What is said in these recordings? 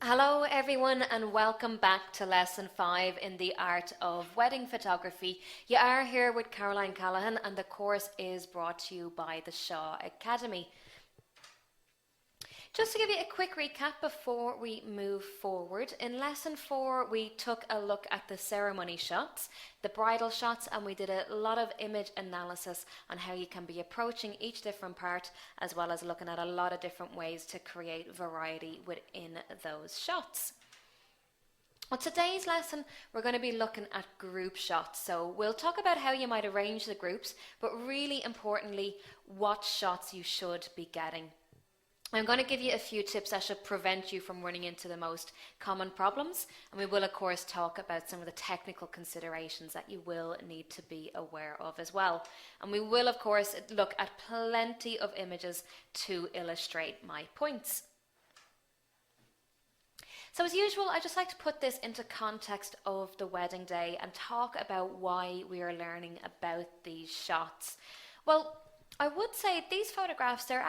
Hello everyone and welcome back to lesson 5 in the art of wedding photography. You are here with Caroline Callahan and the course is brought to you by the Shaw Academy. Just to give you a quick recap before we move forward, in lesson 4 we took a look at the ceremony shots, the bridal shots, and we did a lot of image analysis on how you can be approaching each different part, as well as looking at a lot of different ways to create variety within those shots. Well, today's lesson we're going to be looking at group shots. So we'll talk about how you might arrange the groups, but really importantly what shots you should be getting. I'm going to give you a few tips that should prevent you from running into the most common problems, and we will of course talk about some of the technical considerations that you will need to be aware of as well. And we will of course look at plenty of images to illustrate my points. So as usual, I just like to put this into context of the wedding day and talk about why we are learning about these shots. Well, I would say these photographs, they're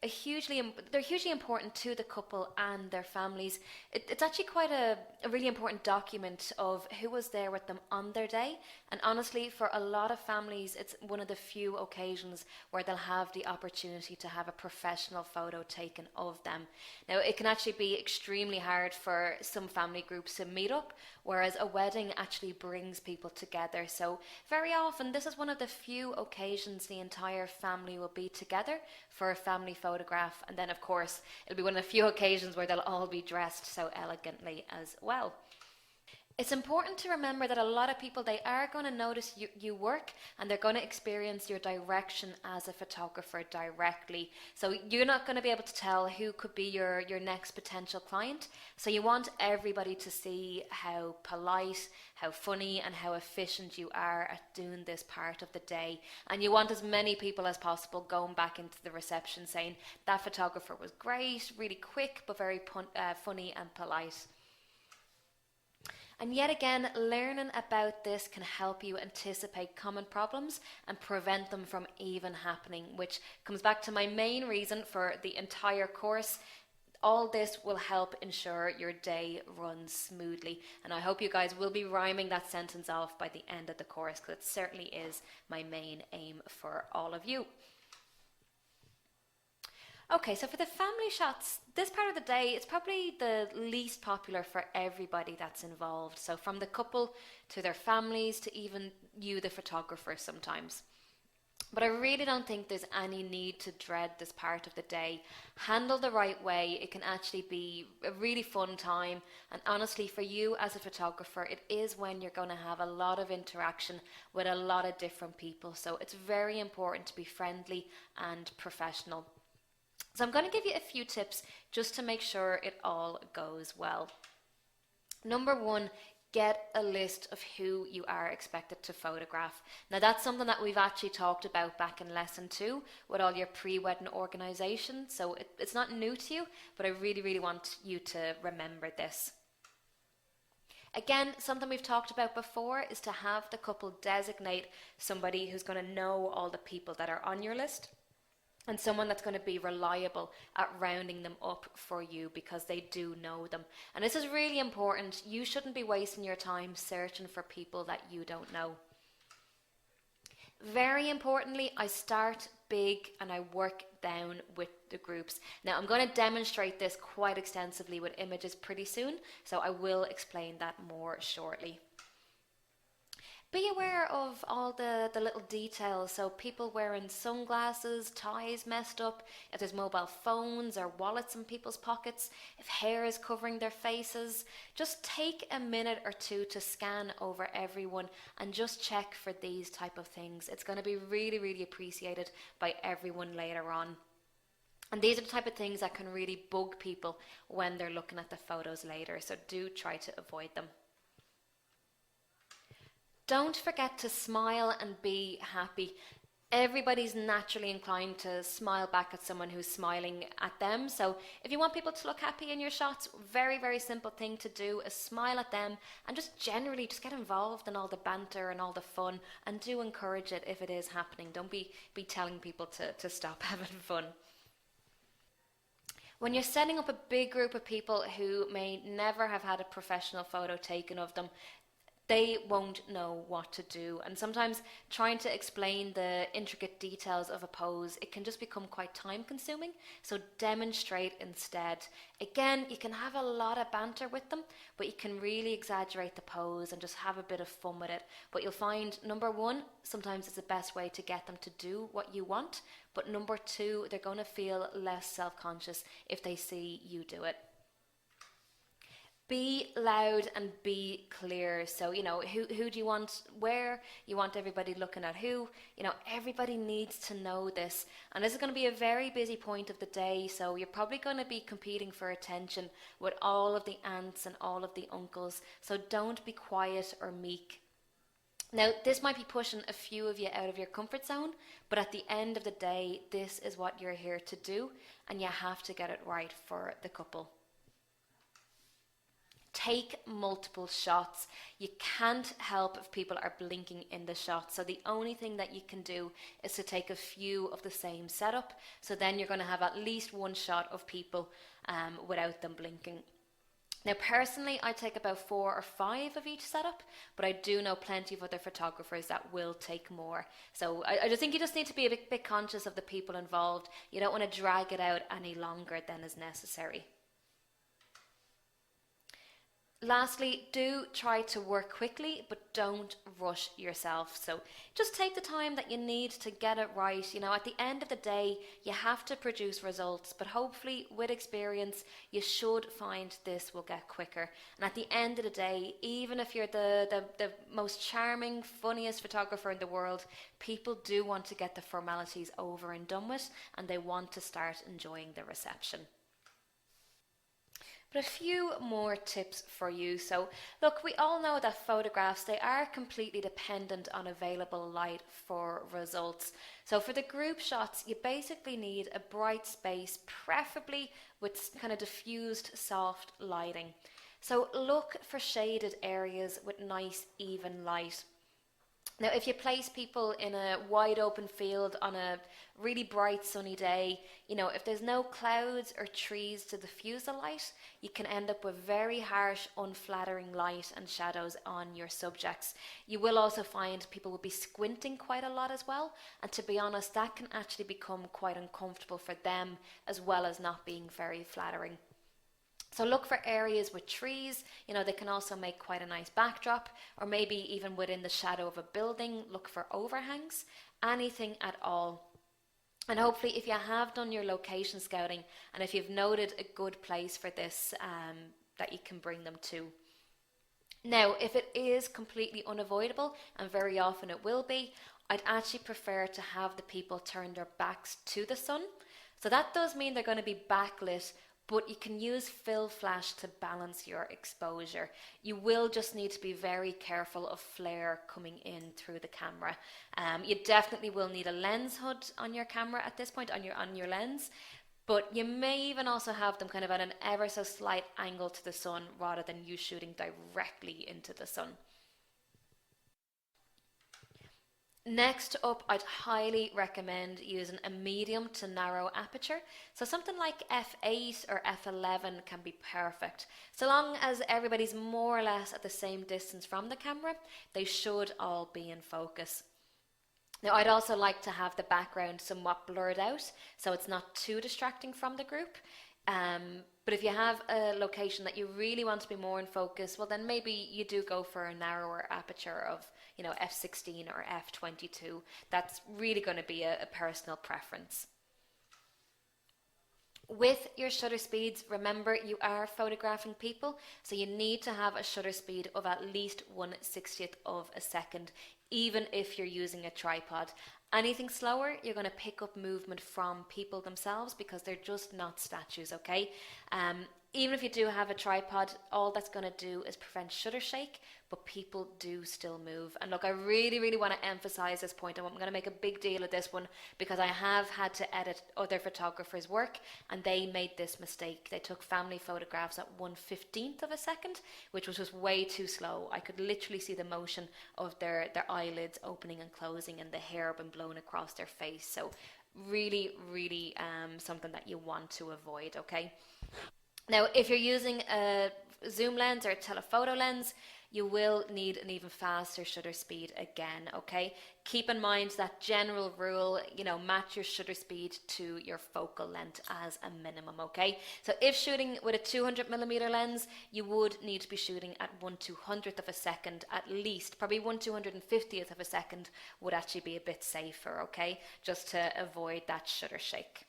hugely important to the couple and their families. It's actually quite a really important document of who was there with them on their day, and honestly for a lot of families it's one of the few occasions where they'll have the opportunity to have a professional photo taken of them. Now it can actually be extremely hard for some family groups to meet up, whereas a wedding actually brings people together. So very often this is one of the few occasions the entire family will be together for a family photograph, and then of course it'll be one of the few occasions where they'll all be dressed so elegantly as well. It's important to remember that a lot of people, they are going to notice you work, and they're going to experience your direction as a photographer directly. So you're not going to be able to tell who could be your next potential client. So you want everybody to see how polite, how funny and how efficient you are at doing this part of the day. And you want as many people as possible going back into the reception saying that photographer was great, really quick but very funny and polite. And yet again, learning about this can help you anticipate common problems and prevent them from even happening, which comes back to my main reason for the entire course. All this will help ensure your day runs smoothly, and I hope you guys will be rhyming that sentence off by the end of the course, because it certainly is my main aim for all of you. Okay, so for the family shots, this part of the day, it's probably the least popular for everybody that's involved. So from the couple to their families to even you, the photographer, sometimes. But I really don't think there's any need to dread this part of the day. Handled the right way, it can actually be a really fun time. And honestly, for you as a photographer, it is when you're going to have a lot of interaction with a lot of different people. So it's very important to be friendly and professional. So I'm going to give you a few tips just to make sure it all goes well. Number 1, get a list of who you are expected to photograph. Now that's something that we've actually talked about back in lesson 2 with all your pre-wedding organisation. So it's not new to you, but I really want you to remember this. Again, something we've talked about before is to have the couple designate somebody who's going to know all the people that are on your list, and someone that's going to be reliable at rounding them up for you because they do know them. And this is really important. You shouldn't be wasting your time searching for people that you don't know. Very importantly, I start big and I work down with the groups. Now I'm going to demonstrate this quite extensively with images pretty soon, so I will explain that more shortly. Be aware of all the little details, so people wearing sunglasses, ties messed up, if there's mobile phones or wallets in people's pockets, if hair is covering their faces. Just take a minute or two to scan over everyone and just check for these type of things. It's going to be really appreciated by everyone later on. And these are the type of things that can really bug people when they're looking at the photos later, so do try to avoid them. Don't forget to smile and be happy. Everybody's naturally inclined to smile back at someone who's smiling at them. So if you want people to look happy in your shots, very simple thing to do is smile at them and just generally just get involved in all the banter and all the fun, and do encourage it if it is happening. Don't be telling people to stop having fun. When you're setting up a big group of people who may never have had a professional photo taken of them, they won't know what to do. And sometimes trying to explain the intricate details of a pose, it can just become quite time consuming. So demonstrate instead. Again, you can have a lot of banter with them, but you can really exaggerate the pose and just have a bit of fun with it. But you'll find, number one, sometimes it's the best way to get them to do what you want. But number two, they're going to feel less self-conscious if they see you do it. Be loud and be clear. So, who do you want where? You want everybody looking at who? Everybody needs to know this. And this is going to be a very busy point of the day. So, you're probably going to be competing for attention with all of the aunts and all of the uncles. So, don't be quiet or meek. Now, this might be pushing a few of you out of your comfort zone, but at the end of the day, this is what you're here to do, and you have to get it right for the couple. Take multiple shots. You can't help if people are blinking in the shot. So the only thing that you can do is to take a few of the same setup. So then you're going to have at least one shot of people without them blinking. Now, personally, I take about 4 or 5 of each setup, but I do know plenty of other photographers that will take more. So I just think you just need to be a bit conscious of the people involved. You don't want to drag it out any longer than is necessary. Lastly, do try to work quickly, but don't rush yourself. So just take the time that you need to get it right. At the end of the day, you have to produce results, but hopefully with experience, you should find this will get quicker. And at the end of the day, even if you're the most charming, funniest photographer in the world, people do want to get the formalities over and done with, and they want to start enjoying the reception. But a few more tips for you. So look, we all know that photographs, they are completely dependent on available light for results. So for the group shots, you basically need a bright space, preferably with kind of diffused soft lighting. So look for shaded areas with nice even light. Now, if you place people in a wide open field on a really bright sunny day, if there's no clouds or trees to diffuse the light, you can end up with very harsh, unflattering light and shadows on your subjects. You will also find people will be squinting quite a lot as well, and to be honest, that can actually become quite uncomfortable for them as well as not being very flattering. So look for areas with trees, they can also make quite a nice backdrop, or maybe even within the shadow of a building, look for overhangs, anything at all. And hopefully if you have done your location scouting and if you've noted a good place for this, that you can bring them to. Now, if it is completely unavoidable, and very often it will be, I'd actually prefer to have the people turn their backs to the sun. So that does mean they're going to be backlit, but you can use fill flash to balance your exposure. You will just need to be very careful of flare coming in through the camera. You definitely will need a lens hood on your camera at this point, on your lens, but you may even also have them kind of at an ever so slight angle to the sun rather than you shooting directly into the sun. Next up, I'd highly recommend using a medium to narrow aperture. So something like f8 or f11 can be perfect. So long as everybody's more or less at the same distance from the camera, they should all be in focus. Now, I'd also like to have the background somewhat blurred out so it's not too distracting from the group. But if you have a location that you really want to be more in focus, well then maybe you do go for a narrower aperture of f16 or f22. That's really going to be a personal preference. With your shutter speeds, remember you are photographing people, so you need to have a shutter speed of at least 1/60th of a second, even if you're using a tripod. Anything slower, you're going to pick up movement from people themselves because they're just not statues, okay? Even if you do have a tripod, all that's going to do is prevent shutter shake, but people do still move. And look, I really, really want to emphasize this point. I'm going to make a big deal of this one because I have had to edit other photographers' work and they made this mistake. They took family photographs at 1/15th of a second, which was just way too slow. I could literally see the motion of their eyelids opening and closing and the hair being blown across their face. So really, really something that you want to avoid, okay? Now, if you're using a zoom lens or a telephoto lens, you will need an even faster shutter speed again, okay? Keep in mind that general rule, match your shutter speed to your focal length as a minimum, okay? So if shooting with a 200mm lens, you would need to be shooting at 1/200th of a second at least. Probably 1/250th of a second would actually be a bit safer, okay? Just to avoid that shutter shake.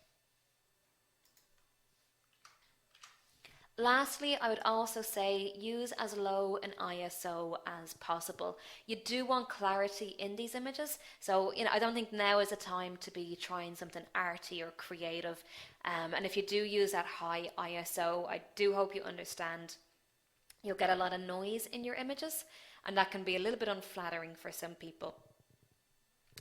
Lastly, I would also say use as low an ISO as possible. You do want clarity in these images, so I don't think now is a time to be trying something arty or creative. And if you do use that high ISO, I do hope you understand you'll get a lot of noise in your images, and that can be a little bit unflattering for some people.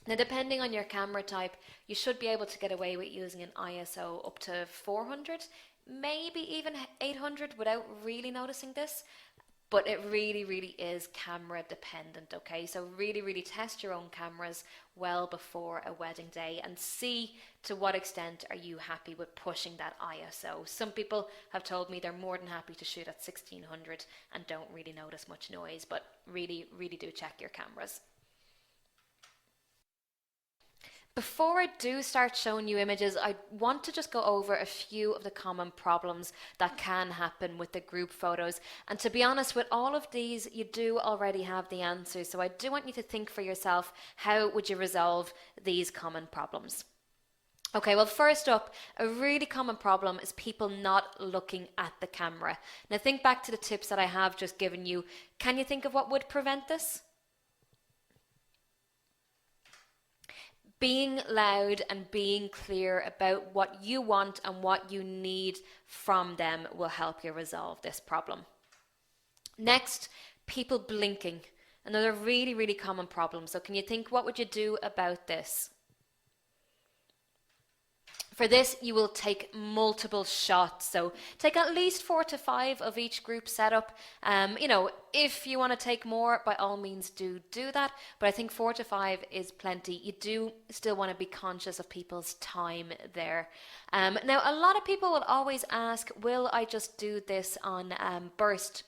Now, depending on your camera type, you should be able to get away with using an ISO up to 400, maybe even 800 without really noticing this. But it really, really is camera dependent, okay? So really, really test your own cameras well before a wedding day and see to what extent are you happy with pushing that ISO. Some people have told me they're more than happy to shoot at 1600 and don't really notice much noise, but really, really do check your cameras. Before I do start showing you images, I want to just go over a few of the common problems that can happen with the group photos. And to be honest, with all of these, you do already have the answers. So I do want you to think for yourself, how would you resolve these common problems? Okay, well, first up, a really common problem is people not looking at the camera. Now think back to the tips that I have just given you. Can you think of what would prevent this? Being loud and being clear about what you want and what you need from them will help you resolve this problem. Next, people blinking. Another really, really common problem. So can you think, what would you do about this? For this, you will take multiple shots. So take at least 4 to 5 of each group setup. If you want to take more, by all means do that. But I think 4 to 5 is plenty. You do still want to be conscious of people's time there. Now, a lot of people will always ask, will I just do this on burst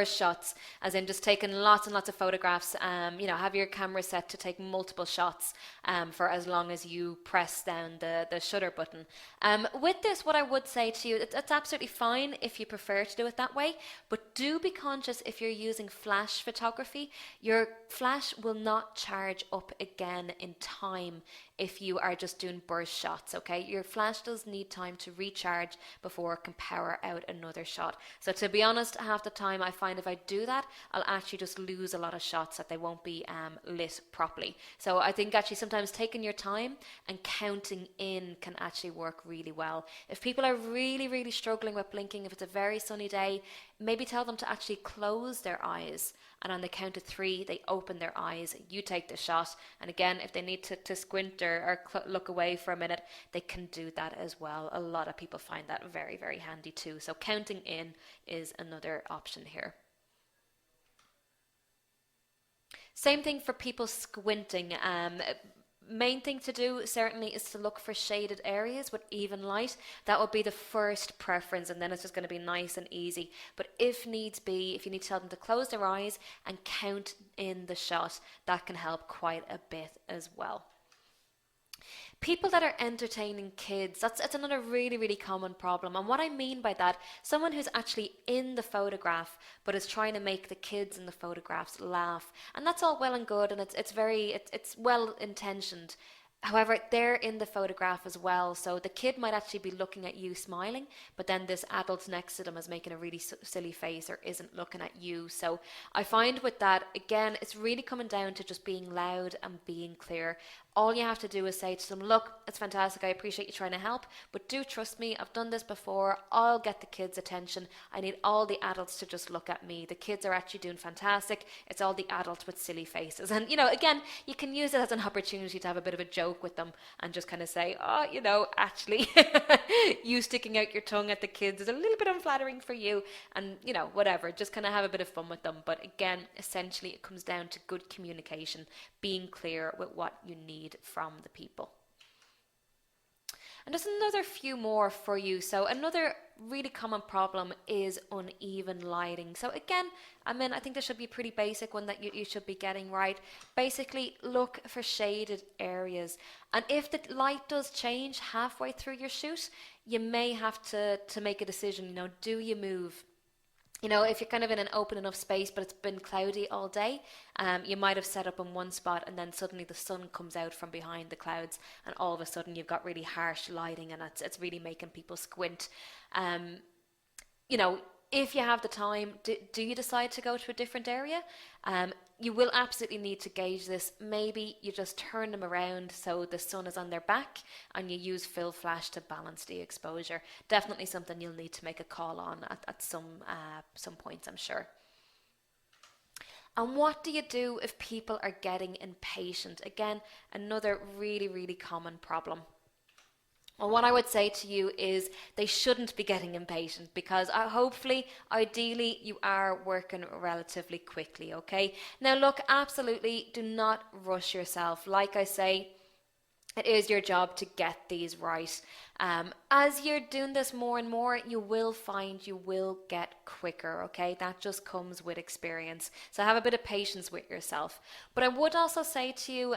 shots, as in just taking lots and lots of photographs. Have your camera set to take multiple shots for as long as you press down the shutter button. With this, what I would say to you, it's absolutely fine if you prefer to do it that way, but do be conscious if you're using flash photography. Your flash will not charge up again in time if you are just doing burst shots, okay? Your flash does need time to recharge before it can power out another shot. So to be honest, half the time I find if I do that, I'll actually just lose a lot of shots that they won't be lit properly. So I think actually sometimes taking your time and counting in can actually work really well. If people are really, really struggling with blinking, if it's a very sunny day, maybe tell them to actually close their eyes, and on the count of 3 they open their eyes, you take the shot, and again, if they need to squint or look away for a minute, they can do that as well. A lot of people find that very, very handy too. So counting in is another option here. Same thing for people squinting. Main thing to do certainly is to look for shaded areas with even light. That would be the first preference, and then it's just going to be nice and easy. But if needs be, if you need to tell them to close their eyes and count in the shot, that can help quite a bit as well. People that are entertaining kids, that's another really, really common problem. And what I mean by that, someone who's actually in the photograph but is trying to make the kids in the photographs laugh. And that's all well and good, and it's well intentioned. However, they're in the photograph as well, so the kid might actually be looking at you smiling, but then this adult next to them is making a really silly face or isn't looking at you. So I find with that, again, it's really coming down to just being loud and being clear. All you have to do is say to them, look, it's fantastic, I appreciate you trying to help, but do trust me, I've done this before, I'll get the kids' attention. I need all the adults to just look at me. The kids are actually doing fantastic. It's all the adults with silly faces. And, again, you can use it as an opportunity to have a bit of a joke with them and just kind of say, actually, you sticking out your tongue at the kids is a little bit unflattering for you, and, whatever, just kind of have a bit of fun with them. But again, essentially, it comes down to good communication, being clear with what you need from the people. And there's another few more for you. So another really common problem is uneven lighting. So again, I think this should be a pretty basic one that you should be getting right. Basically, look for shaded areas. And if the light does change halfway through your shoot, you may have to make a decision. Do you move? If you're kind of in an open enough space, but it's been cloudy all day, you might have set up in one spot and then suddenly the sun comes out from behind the clouds and all of a sudden you've got really harsh lighting and it's really making people squint. You know, if you have the time, do you decide to go to a different area? You will absolutely need to gauge this. Maybe you just turn them around so the sun is on their back and you use fill flash to balance the exposure. Definitely something you'll need to make a call on at some points, I'm sure. And what do you do if people are getting impatient? Again, another really, really common problem. Well, what I would say to you is they shouldn't be getting impatient because hopefully, ideally, you are working relatively quickly, okay? Now, look, absolutely do not rush yourself. Like I say, it is your job to get these right. As you're doing this more and more, you will find you will get quicker, okay? That just comes with experience. So have a bit of patience with yourself. But I would also say to you,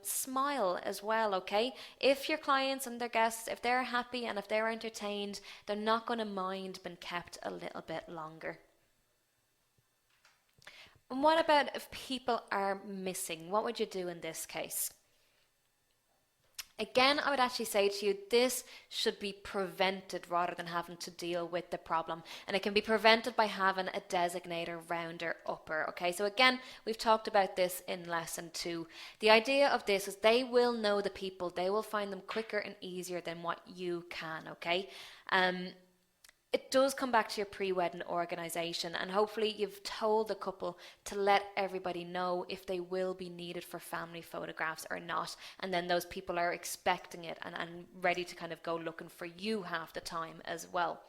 smile as well, okay? If your clients and their guests, if they're happy and if they're entertained, they're not going to mind being kept a little bit longer. And what about if people are missing? What would you do in this case? Again, I would actually say to you, this should be prevented rather than having to deal with the problem. And it can be prevented by having a designator rounder upper. Okay, so again, we've talked about this in lesson 2. The idea of this is they will know the people. They will find them quicker and easier than what you can, okay? It does come back to your pre-wedding organisation, and hopefully you've told the couple to let everybody know if they will be needed for family photographs or not, and then those people are expecting it and ready to kind of go looking for you half the time as well.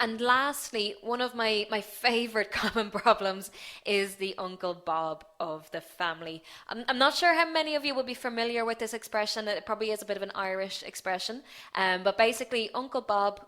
And lastly, one of my favourite common problems is the Uncle Bob of the family. I'm not sure how many of you will be familiar with this expression. It probably is a bit of an Irish expression. But basically, Uncle Bob,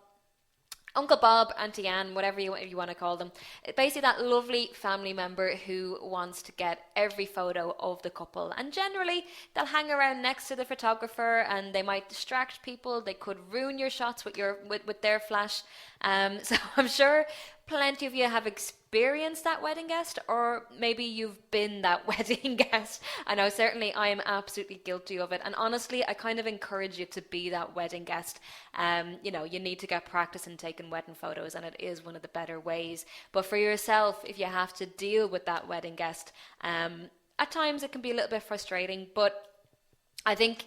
Auntie Anne, whatever you want to call them, basically that lovely family member who wants to get every photo of the couple. And generally, they'll hang around next to the photographer and they might distract people. They could ruin your shots with their flash. So I'm sure plenty of you have experienced that wedding guest, or maybe you've been that wedding guest. I know certainly I am absolutely guilty of it, and honestly I kind of encourage you to be that wedding guest. You need to get practice in taking wedding photos, and it is one of the better ways. But for yourself, if you have to deal with that wedding guest, at times it can be a little bit frustrating, but I think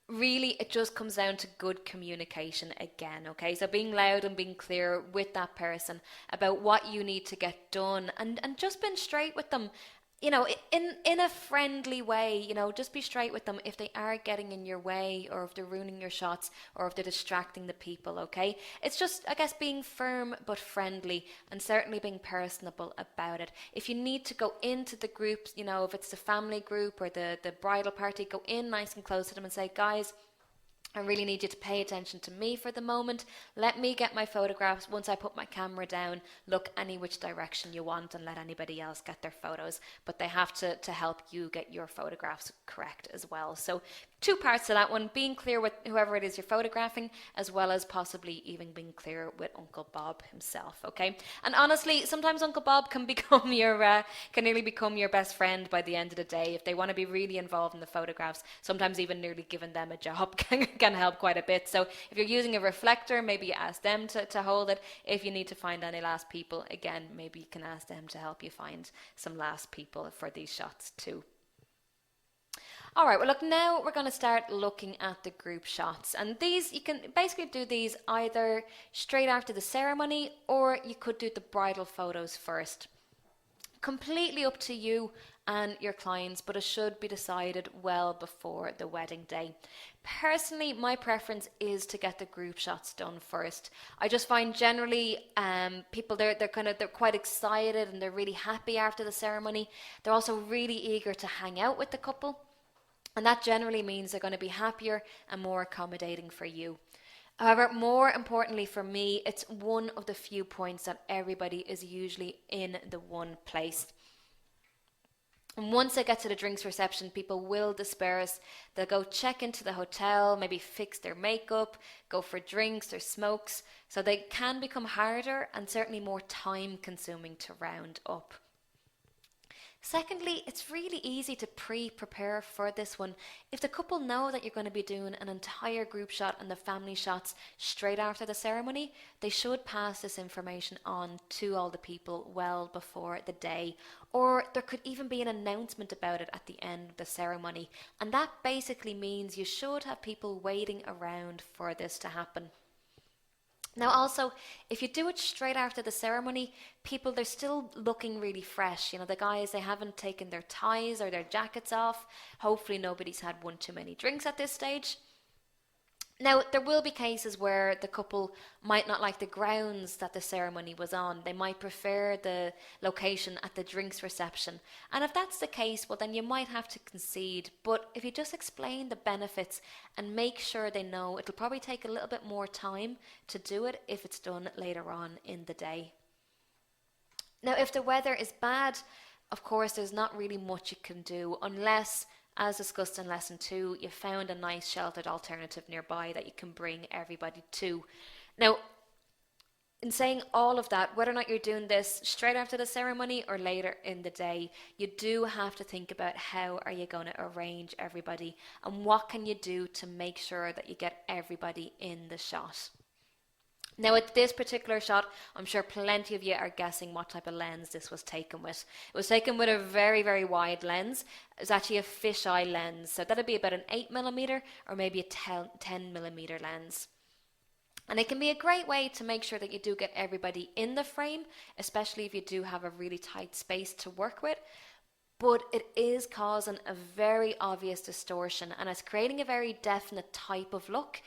really it just comes down to good communication again, okay? So being loud and being clear with that person about what you need to get done, and just being straight with them, in a friendly way. Just be straight with them if they are getting in your way, or if they're ruining your shots, or if they're distracting the people, okay? It's just, I guess, being firm but friendly, and certainly being personable about it. If you need to go into the groups, if it's the family group or the bridal party, go in nice and close to them and say, guys, I really need you to pay attention to me for the moment. Let me get my photographs. Once I put my camera down, look any which direction you want and let anybody else get their photos. But they have to help you get your photographs correct as well. So 2 parts to that one: being clear with whoever it is you're photographing, as well as possibly even being clear with Uncle Bob himself, okay? And honestly, sometimes Uncle Bob can become can nearly become your best friend by the end of the day. If they want to be really involved in the photographs, sometimes even nearly giving them a job can help quite a bit. So if you're using a reflector, maybe ask them to hold it. If you need to find any last people, again, maybe you can ask them to help you find some last people for these shots too. All right, well, look, now we're going to start looking at the group shots. And these, you can basically do these either straight after the ceremony, or you could do the bridal photos first. Completely up to you and your clients, but it should be decided well before the wedding day. Personally, my preference is to get the group shots done first. I just find generally people they're quite excited and they're really happy after the ceremony. They're also really eager to hang out with the couple. And that generally means they're going to be happier and more accommodating for you. However, more importantly for me, it's one of the few points that everybody is usually in the one place. And once they get to the drinks reception, people will disperse. They'll go check into the hotel, maybe fix their makeup, go for drinks or smokes. So they can become harder and certainly more time consuming to round up. Secondly, it's really easy to pre-prepare for this one. If the couple know that you're going to be doing an entire group shot and the family shots straight after the ceremony, they should pass this information on to all the people well before the day. Or there could even be an announcement about it at the end of the ceremony. And that basically means you should have people waiting around for this to happen. Now also, if you do it straight after the ceremony, people, they're still looking really fresh. You know, the guys, they haven't taken their ties or their jackets off. Hopefully nobody's had one too many drinks at this stage. Now, there will be cases where the couple might not like the grounds that the ceremony was on. They might prefer the location at the drinks reception. And if that's the case, well, then you might have to concede. But if you just explain the benefits and make sure they know, it'll probably take a little bit more time to do it if it's done later on in the day. Now, if the weather is bad, of course, there's not really much you can do unless, as discussed in lesson 2, you found a nice sheltered alternative nearby that you can bring everybody to. Now, in saying all of that, whether or not you're doing this straight after the ceremony or later in the day, you do have to think about how are you going to arrange everybody and what can you do to make sure that you get everybody in the shot. Now, at this particular shot, I'm sure plenty of you are guessing what type of lens this was taken with. It was taken with a very, very wide lens. It's actually a fisheye lens, so that'd be about an 8mm or maybe a 10mm lens. And it can be a great way to make sure that you do get everybody in the frame, especially if you do have a really tight space to work with. But it is causing a very obvious distortion and it's creating a very definite type of look.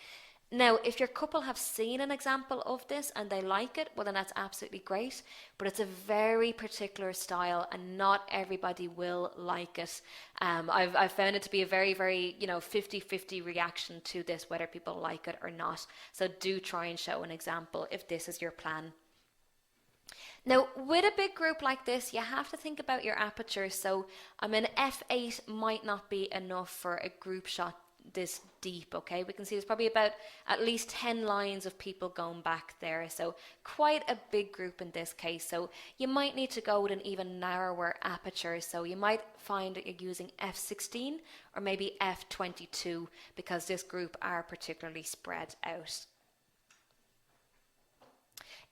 Now, if your couple have seen an example of this and they like it, well then that's absolutely great, but it's a very particular style and not everybody will like it. I've found it to be a very, very, 50-50 reaction to this, whether people like it or not. So do try and show an example if this is your plan. Now, with a big group like this, you have to think about your aperture. So, an f8 might not be enough for a group shot this deep, okay? We can see there's probably about at least 10 lines of people going back there, so quite a big group in this case. So you might need to go with an even narrower aperture, so you might find that you're using f16 or maybe f22 because this group are particularly spread out.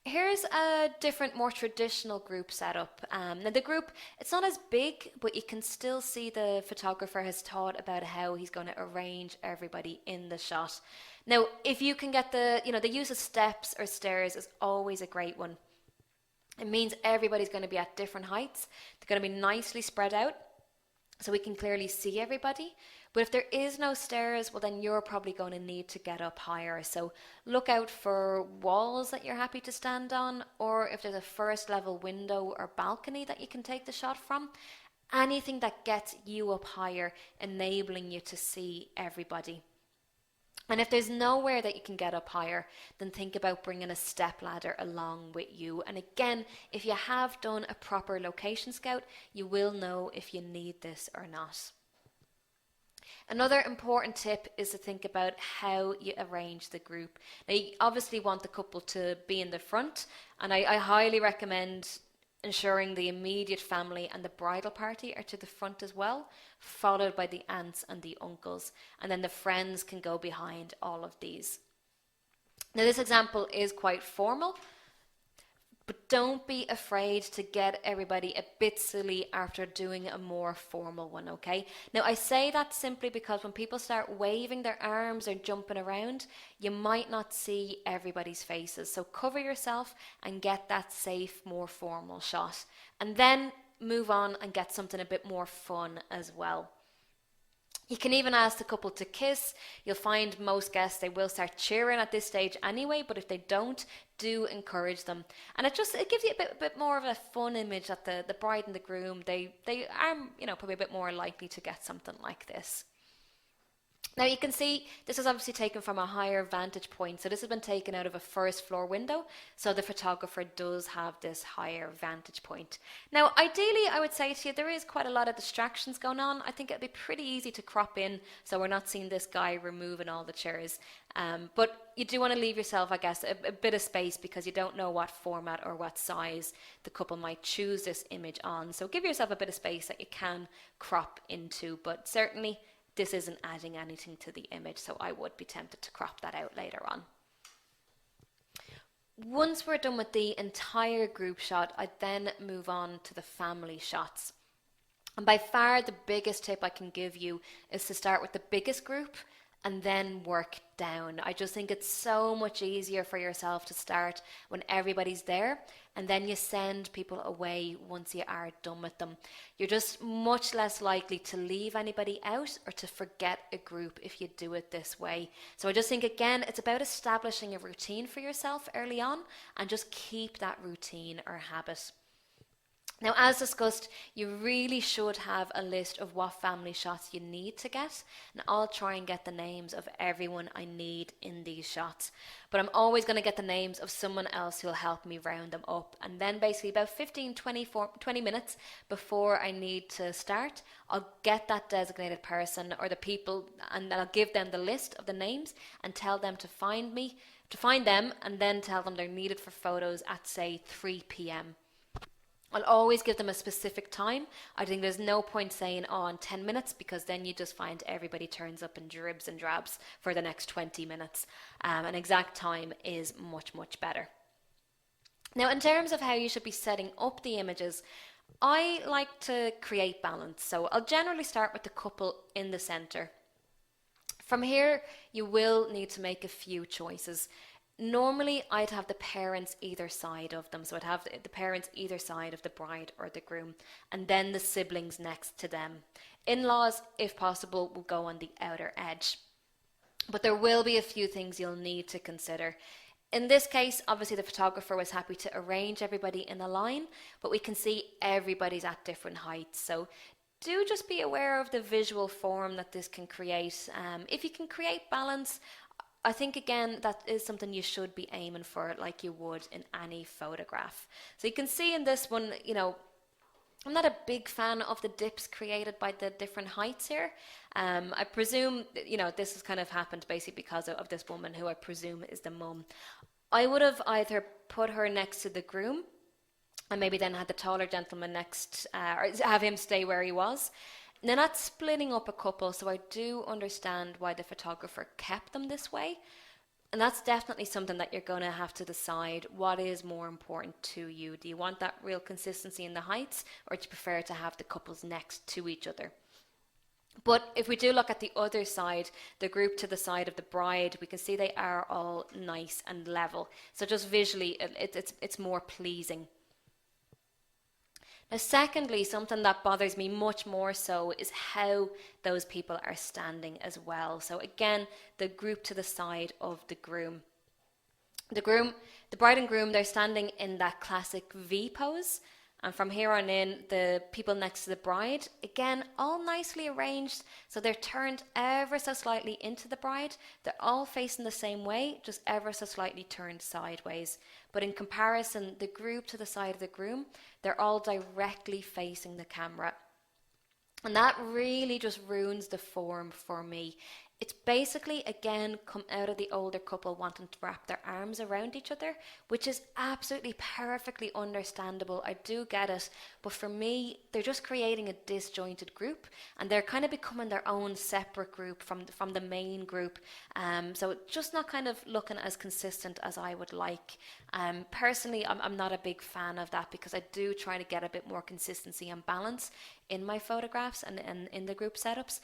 Here's a different, more traditional group setup. Now the group, it's not as big, but you can still see the photographer has thought about how he's going to arrange everybody in the shot. Now, if you can get the use of steps or stairs is always a great one. It means everybody's going to be at different heights. They're going to be nicely spread out, so we can clearly see everybody. But if there is no stairs, well then you're probably going to need to get up higher. So look out for walls that you're happy to stand on, or if there's a first level window or balcony that you can take the shot from. Anything that gets you up higher, enabling you to see everybody. And if there's nowhere that you can get up higher, then think about bringing a step ladder along with you. And again, if you have done a proper location scout, you will know if you need this or not. Another important tip is to think about how you arrange the group. Now, you obviously want the couple to be in the front, and I highly recommend ensuring the immediate family and the bridal party are to the front as well, followed by the aunts and the uncles, and then the friends can go behind all of these. Now, this example is quite formal, but don't be afraid to get everybody a bit silly after doing a more formal one, okay? Now, I say that simply because when people start waving their arms or jumping around, you might not see everybody's faces. So cover yourself and get that safe, more formal shot. And then move on and get something a bit more fun as well. You can even ask the couple to kiss. You'll find most guests, they will start cheering at this stage anyway, but if they don't, do encourage them. And it gives you a bit more of a fun image that the bride and the groom, they are, probably a bit more likely to get something like this. Now you can see this is obviously taken from a higher vantage point. So this has been taken out of a first floor window. So the photographer does have this higher vantage point. Now ideally I would say to you there is quite a lot of distractions going on. I think it'd be pretty easy to crop in so we're not seeing this guy removing all the chairs. But you do want to leave yourself, I guess, a bit of space because you don't know what format or what size the couple might choose this image on. So give yourself a bit of space that you can crop into, but certainly this isn't adding anything to the image, so I would be tempted to crop that out later on. Once we're done with the entire group shot, I then move on to the family shots. And by far the biggest tip I can give you is to start with the biggest group and then work down. I just think it's so much easier for yourself to start when everybody's there, and then you send people away once you are done with them. You're just much less likely to leave anybody out or to forget a group if you do it this way. So I just think, again, it's about establishing a routine for yourself early on and just keep that routine or habit. Now, as discussed, you really should have a list of what family shots you need to get, and I'll try and get the names of everyone I need in these shots. But I'm always going to get the names of someone else who'll help me round them up. And then basically about 20 minutes before I need to start, I'll get that designated person or the people, and I'll give them the list of the names and tell them to find them, and then tell them they're needed for photos at, say, 3 p.m. I'll always give them a specific time. I think there's no point saying, oh, in 10 minutes, because then you just find everybody turns up in dribs and drabs for the next 20 minutes. An exact time is much, much better. Now, in terms of how you should be setting up the images, I like to create balance. So I'll generally start with the couple in the center. From here, you will need to make a few choices. Normally, I'd have the parents either side of them. So I'd have the parents either side of the bride or the groom, and then the siblings next to them. In-laws, if possible, will go on the outer edge. But there will be a few things you'll need to consider. In this case, obviously the photographer was happy to arrange everybody in a line, but we can see everybody's at different heights. So do just be aware of the visual form that this can create. If you can create balance, I think, again, that is something you should be aiming for, like you would in any photograph. So you can see in this one, I'm not a big fan of the dips created by the different heights here. I presume, this has kind of happened basically because of this woman who I presume is the mum. I would have either put her next to the groom and maybe then had the taller gentleman next, or have him stay where he was. Now, not splitting up a couple, so I do understand why the photographer kept them this way. And that's definitely something that you're going to have to decide what is more important to you. Do you want that real consistency in the heights, or do you prefer to have the couples next to each other? But if we do look at the other side, the group to the side of the bride, we can see they are all nice and level. So just visually, it's more pleasing. Now, secondly, something that bothers me much more so is how those people are standing as well. So again, the group to the side of the groom. The bride and groom, they're standing in that classic V pose. And from here on in, the people next to the bride, again, all nicely arranged. So they're turned ever so slightly into the bride. They're all facing the same way, just ever so slightly turned sideways. But in comparison, the group to the side of the groom, they're all directly facing the camera. And that really just ruins the form for me. It's basically, again, come out of the older couple wanting to wrap their arms around each other, which is absolutely perfectly understandable. I do get it. But for me, they're just creating a disjointed group, and they're kind of becoming their own separate group from the main group. So it's just not kind of looking as consistent as I would like. Personally, I'm not a big fan of that, because I do try to get a bit more consistency and balance in my photographs and in the group setups.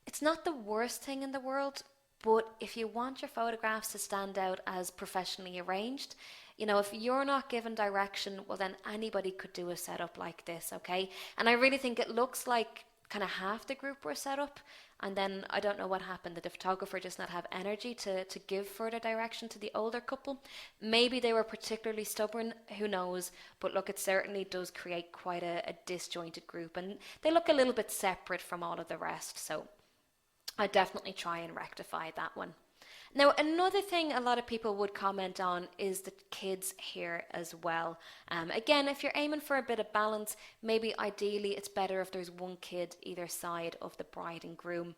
It's not the worst thing in the world, but if you want your photographs to stand out as professionally arranged, if you're not given direction, well, then anybody could do a setup like this, okay? And I really think it looks like kind of half the group were set up, and then I don't know what happened. Did the photographer just not have energy to give further direction to the older couple? Maybe they were particularly stubborn, who knows? But look, it certainly does create quite a disjointed group, and they look a little bit separate from all of the rest, so I definitely try and rectify that one. Now, another thing a lot of people would comment on is the kids here as well. Again, if you're aiming for a bit of balance, maybe ideally it's better if there's one kid either side of the bride and groom.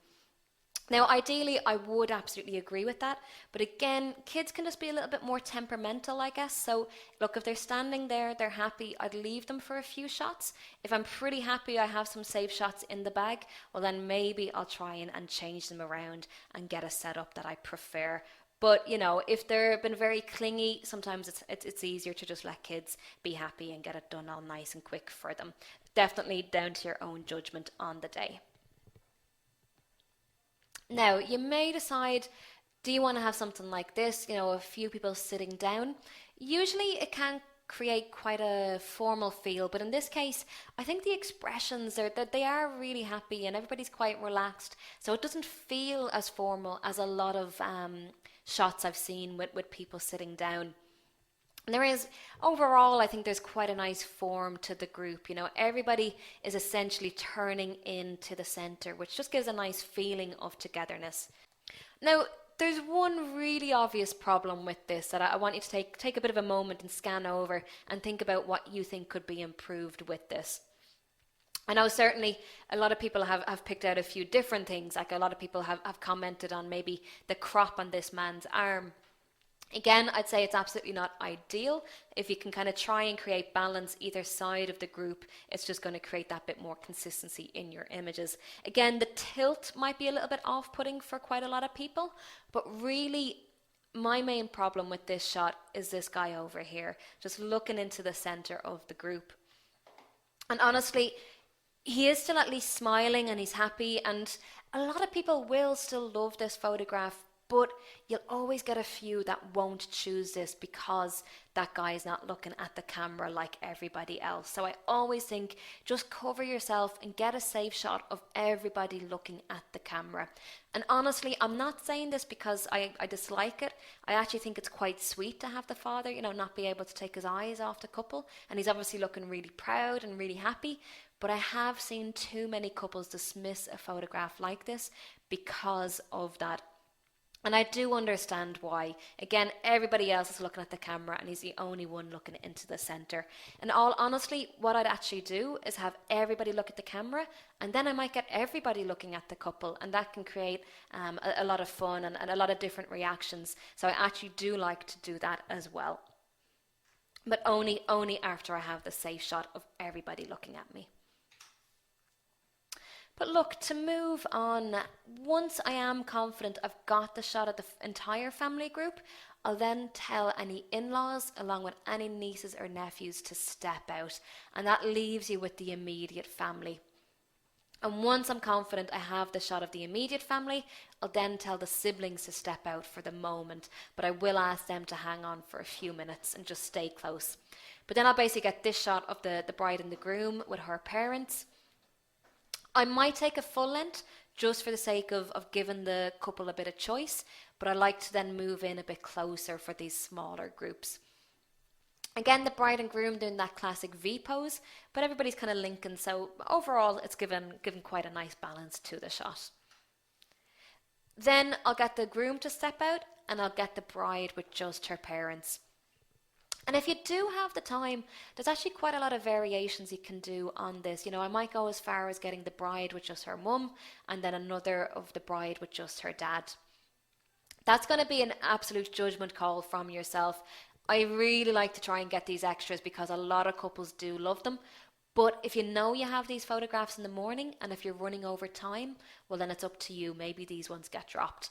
Now, ideally, I would absolutely agree with that. But again, kids can just be a little bit more temperamental, I guess. So, look, if they're standing there, they're happy, I'd leave them for a few shots. If I'm pretty happy I have some safe shots in the bag, well, then maybe I'll try and change them around and get a setup that I prefer. But, if they've been very clingy, sometimes it's easier to just let kids be happy and get it done all nice and quick for them. Definitely down to your own judgment on the day. Now, you may decide, do you want to have something like this, a few people sitting down? Usually it can create quite a formal feel, but in this case, I think the expressions are that they are really happy and everybody's quite relaxed. So it doesn't feel as formal as a lot of shots I've seen with people sitting down. And there is, overall, I think there's quite a nice form to the group. Everybody is essentially turning into the centre, which just gives a nice feeling of togetherness. Now, there's one really obvious problem with this that I want you to take a bit of a moment and scan over and think about what you think could be improved with this. I know certainly a lot of people have picked out a few different things, like a lot of people have commented on maybe the crop on this man's arm. Again, I'd say it's absolutely not ideal. If you can kind of try and create balance either side of the group, it's just going to create that bit more consistency in your images. Again, the tilt might be a little bit off-putting for quite a lot of people, but really my main problem with this shot is this guy over here, just looking into the center of the group. And honestly, he is still at least smiling and he's happy, and a lot of people will still love this photograph, but you'll always get a few that won't choose this because that guy is not looking at the camera like everybody else. So I always think just cover yourself and get a safe shot of everybody looking at the camera. And honestly, I'm not saying this because I dislike it. I actually think it's quite sweet to have the father, not be able to take his eyes off the couple. And he's obviously looking really proud and really happy. But I have seen too many couples dismiss a photograph like this because of that. And I do understand why. Again, everybody else is looking at the camera and he's the only one looking into the center. And all honestly, what I'd actually do is have everybody look at the camera, and then I might get everybody looking at the couple, and that can create a lot of fun and a lot of different reactions. So I actually do like to do that as well. But only after I have the safe shot of everybody looking at me. But look, to move on, once I am confident I've got the shot of the entire family group, I'll then tell any in-laws along with any nieces or nephews to step out, and that leaves you with the immediate family. And once I'm confident I have the shot of the immediate family, I'll then tell the siblings to step out for the moment, but I will ask them to hang on for a few minutes and just stay close. But then I'll basically get this shot of the bride and the groom with her parents. I might take a full length just for the sake of giving the couple a bit of choice, but I like to then move in a bit closer for these smaller groups. Again, the bride and groom doing that classic V pose, but everybody's kind of linking, so overall it's given quite a nice balance to the shot. Then I'll get the groom to step out and I'll get the bride with just her parents. And if you do have the time, there's actually quite a lot of variations you can do on this. I might go as far as getting the bride with just her mum and then another of the bride with just her dad. That's going to be an absolute judgment call from yourself. I really like to try and get these extras because a lot of couples do love them. But if you know you have these photographs in the morning and if you're running over time, well then it's up to you. Maybe these ones get dropped.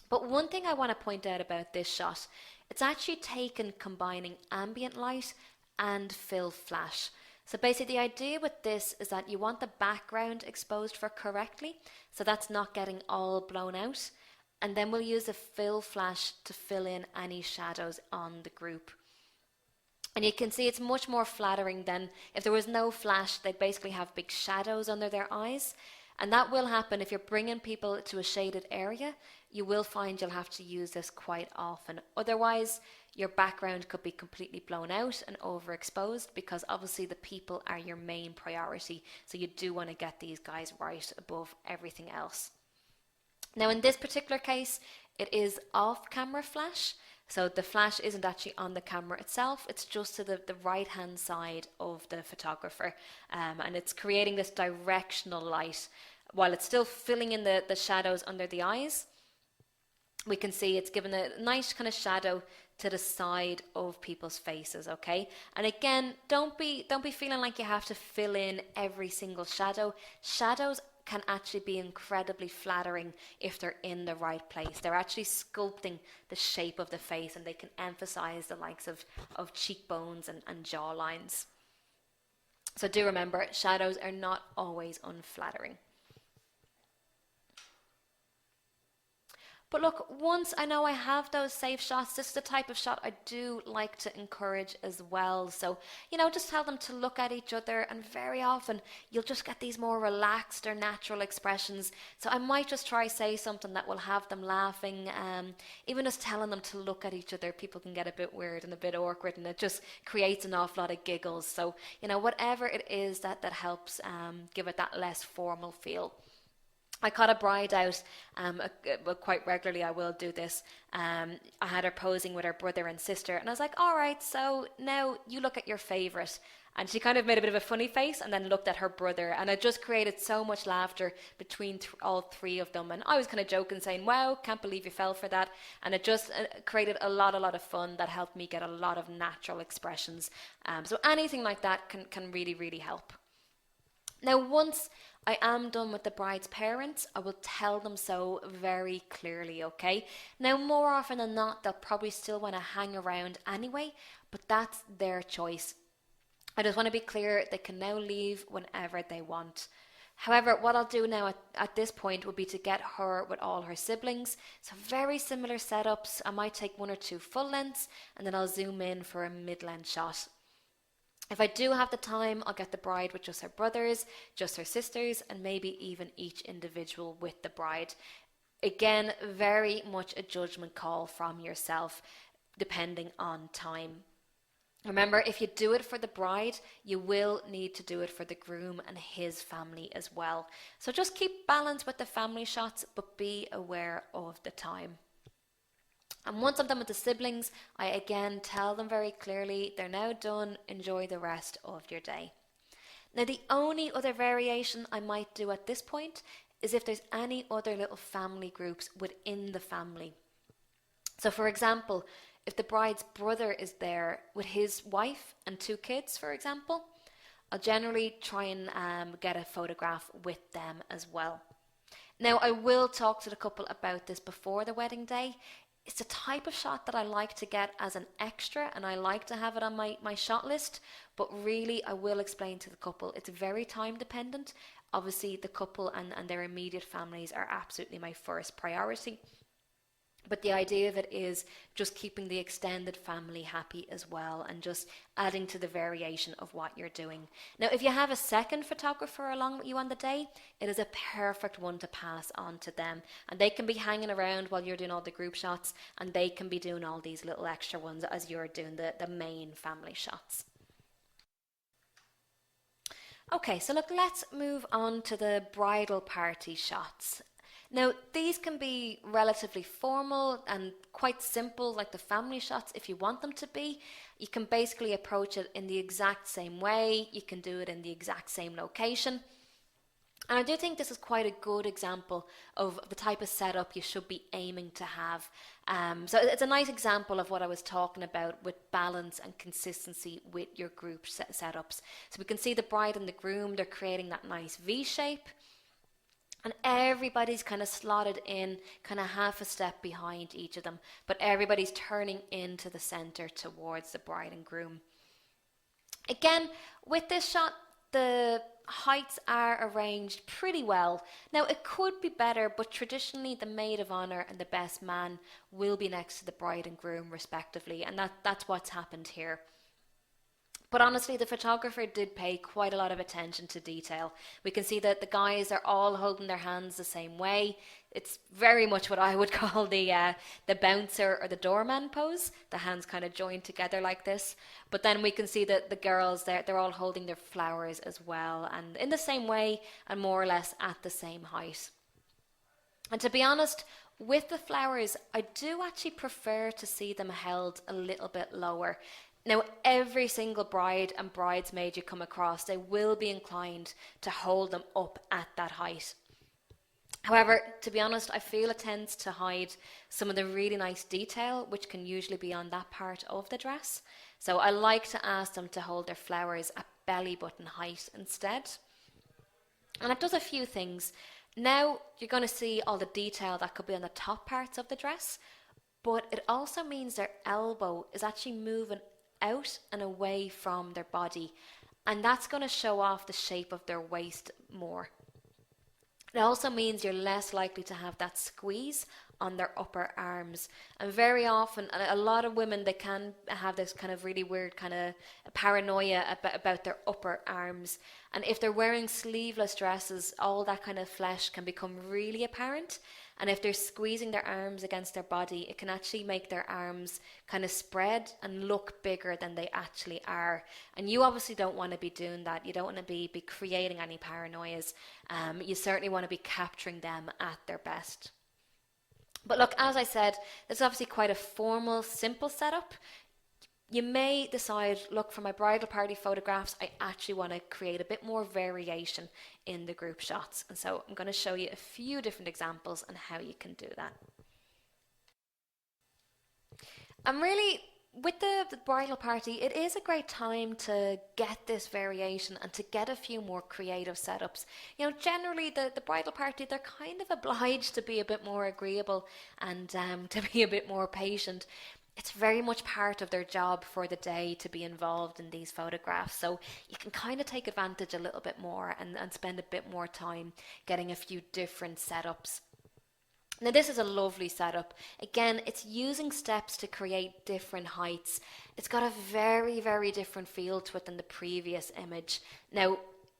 But one thing I want to point out about this shot, it's actually taken combining ambient light and fill flash. So basically the idea with this is that you want the background exposed for correctly, so that's not getting all blown out. And then we'll use a fill flash to fill in any shadows on the group. And you can see it's much more flattering than if there was no flash, they'd basically have big shadows under their eyes. And that will happen if you're bringing people to a shaded area. You will find you'll have to use this quite often. Otherwise, your background could be completely blown out and overexposed because obviously the people are your main priority. So you do want to get these guys right above everything else. Now, in this particular case, it is off camera flash. So the flash isn't actually on the camera itself, it's just to the right hand side of the photographer. And it's creating this directional light while it's still filling in the shadows under the eyes. We can see it's given a nice kind of shadow to the side of people's faces, okay? And again, don't be feeling like you have to fill in every single shadow. Shadows can actually be incredibly flattering if they're in the right place. They're actually sculpting the shape of the face, and they can emphasize the likes of cheekbones and jaw lines. So do remember, shadows are not always unflattering. But look, once I know I have those safe shots, this is the type of shot I do like to encourage as well. So, just tell them to look at each other, and very often you'll just get these more relaxed or natural expressions. So I might just try say something that will have them laughing. Even just telling them to look at each other, people can get a bit weird and a bit awkward, and it just creates an awful lot of giggles. So, whatever it is that helps give it that less formal feel. I caught a bride out, well, quite regularly I will do this. I had her posing with her brother and sister, and I was like, all right, so now you look at your favourite. And she kind of made a bit of a funny face and then looked at her brother, and it just created so much laughter between all three of them. And I was kind of joking, saying, wow, can't believe you fell for that. And it just created a lot of fun that helped me get a lot of natural expressions. So anything like that can really, really help. Now, once I am done with the bride's parents, I will tell them so very clearly, okay? Now, more often than not, they'll probably still want to hang around anyway, but that's their choice. I just want to be clear, they can now leave whenever they want. However, what I'll do now at this point would be to get her with all her siblings. So very similar setups. I might take one or two full lengths, and then I'll zoom in for a mid-length shot. If I do have the time, I'll get the bride with just her brothers, just her sisters, and maybe even each individual with the bride. Again, very much a judgment call from yourself, depending on time. Remember, if you do it for the bride, you will need to do it for the groom and his family as well. So just keep balance with the family shots, but be aware of the time. And once I'm done with the siblings, I again tell them very clearly, they're now done, enjoy the rest of your day. Now, the only other variation I might do at this point is if there's any other little family groups within the family. So for example, if the bride's brother is there with his wife and two kids, for example, I'll generally try and get a photograph with them as well. Now, I will talk to the couple about this before the wedding day. It's the type of shot that I like to get as an extra, and I like to have it on my shot list, but really I will explain to the couple it's very time dependent. Obviously the couple and their immediate families are absolutely my first priority. But the idea of it is just keeping the extended family happy as well, and just adding to the variation of what you're doing. Now, if you have a second photographer along with you on the day, it is a perfect one to pass on to them. And they can be hanging around while you're doing all the group shots, and they can be doing all these little extra ones as you're doing the main family shots. Okay, so look, let's move on to the bridal party shots. Now, these can be relatively formal and quite simple, like the family shots, if you want them to be. You can basically approach it in the exact same way. You can do it in the exact same location. And I do think this is quite a good example of the type of setup you should be aiming to have. So it's a nice example of what I was talking about with balance and consistency with your group setups. So we can see the bride and the groom, they're creating that nice V shape. And everybody's kind of slotted in, kind of half a step behind each of them, but everybody's turning into the center towards the bride and groom. Again, with this shot, the heights are arranged pretty well. Now, it could be better, but traditionally the maid of honor and the best man will be next to the bride and groom respectively, and that's what's happened here. But honestly, the photographer did pay quite a lot of attention to detail. We can see that the guys are all holding their hands the same way. It's very much what I would call the bouncer or the doorman pose. The hands kind of joined together like this. But then we can see that the girls, they're all holding their flowers as well, and in the same way and more or less at the same height. And to be honest, with the flowers, I do actually prefer to see them held a little bit lower. Now, every single bride and bridesmaid you come across, they will be inclined to hold them up at that height. However, to be honest, I feel it tends to hide some of the really nice detail, which can usually be on that part of the dress. So I like to ask them to hold their flowers at belly button height instead. And it does a few things. Now you're going to see all the detail that could be on the top parts of the dress, but it also means their elbow is actually moving out and away from their body, and that's going to show off the shape of their waist more. It also means you're less likely to have that squeeze on their upper arms. And very often, a lot of women, they can have this kind of really weird kind of paranoia about their upper arms. And if they're wearing sleeveless dresses, all that kind of flesh can become really apparent. And if they're squeezing their arms against their body, it can actually make their arms kind of spread and look bigger than they actually are. And you obviously don't want to be doing that. You don't want to be creating any paranoias. You certainly want to be capturing them at their best. But look, as I said, it's obviously quite a formal, simple setup. You may decide, look, for my bridal party photographs, I actually want to create a bit more variation in the group shots. And so I'm going to show you a few different examples on how you can do that. And really, with the bridal party, it is a great time to get this variation and to get a few more creative setups. You know, generally the bridal party, they're kind of obliged to be a bit more agreeable and to be a bit more patient. It's very much part of their job for the day to be involved in these photographs. So you can kind of take advantage a little bit more and spend a bit more time getting a few different setups. Now this is a lovely setup. Again, it's using steps to create different heights. It's got a very, very different feel to it than the previous image. Now,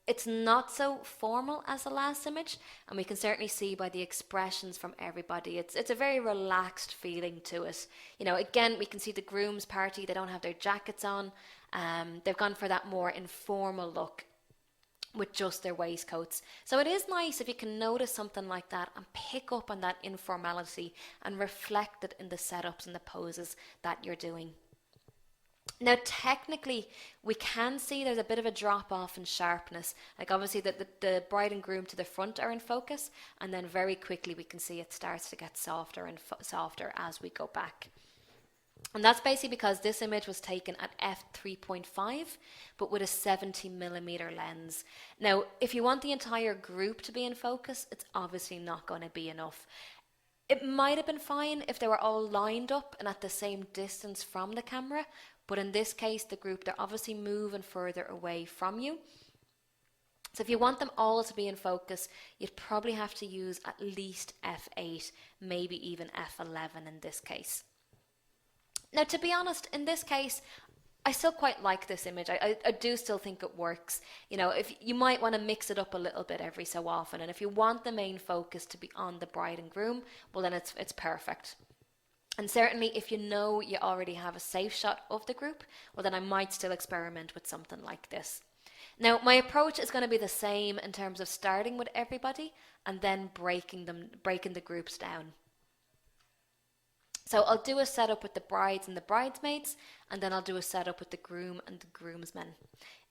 it's not so formal as the last image, and we can certainly see by the expressions from everybody. It's a very relaxed feeling to it. You know, again, we can see the groom's party, they don't have their jackets on. They've gone for that more informal look with just their waistcoats. So it is nice if you can notice something like that and pick up on that informality and reflect it in the setups and the poses that you're doing. Now technically we can see there's a bit of a drop off in sharpness. Like obviously the bride and groom to the front are in focus, and then very quickly we can see it starts to get softer and softer as we go back. And that's basically because this image was taken at f3.5 but with a 70mm lens. Now if you want the entire group to be in focus, it's obviously not going to be enough. It might have been fine if they were all lined up and at the same distance from the camera, but in this case the group, they're obviously moving further away from you. So if you want them all to be in focus, you'd probably have to use at least f8, maybe even f11 in this case. Now, to be honest, in this case, I still quite like this image. I do still think it works. You know, if you might want to mix it up a little bit every so often, and if you want the main focus to be on the bride and groom, well then it's perfect. And certainly if you know you already have a safe shot of the group, well then I might still experiment with something like this. Now my approach is going to be the same in terms of starting with everybody and then breaking the groups down. So I'll do a setup with the brides and the bridesmaids, and then I'll do a setup with the groom and the groomsmen.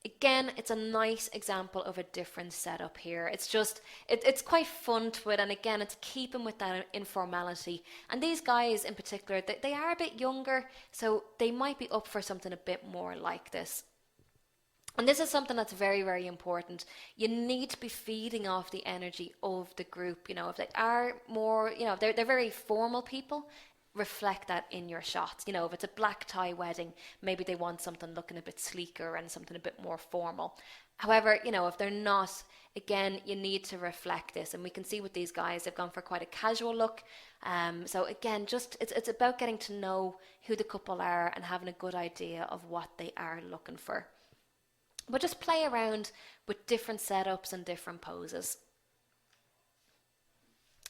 Again, it's a nice example of a different setup here. It's just, it's quite fun to it, and again, it's keeping with that informality. And these guys in particular, they are a bit younger, so they might be up for something a bit more like this. And this is something that's very, very important. You need to be feeding off the energy of the group. You know, if they are more, you know, they're very formal people, reflect that in your shots. You know, if it's a black tie wedding, maybe they want something looking a bit sleeker and something a bit more formal. However, you know, if they're not, again, you need to reflect this. And we can see with these guys, they've gone for quite a casual look. So again, just it's about getting to know who the couple are and having a good idea of what they are looking for. But just play around with different setups and different poses.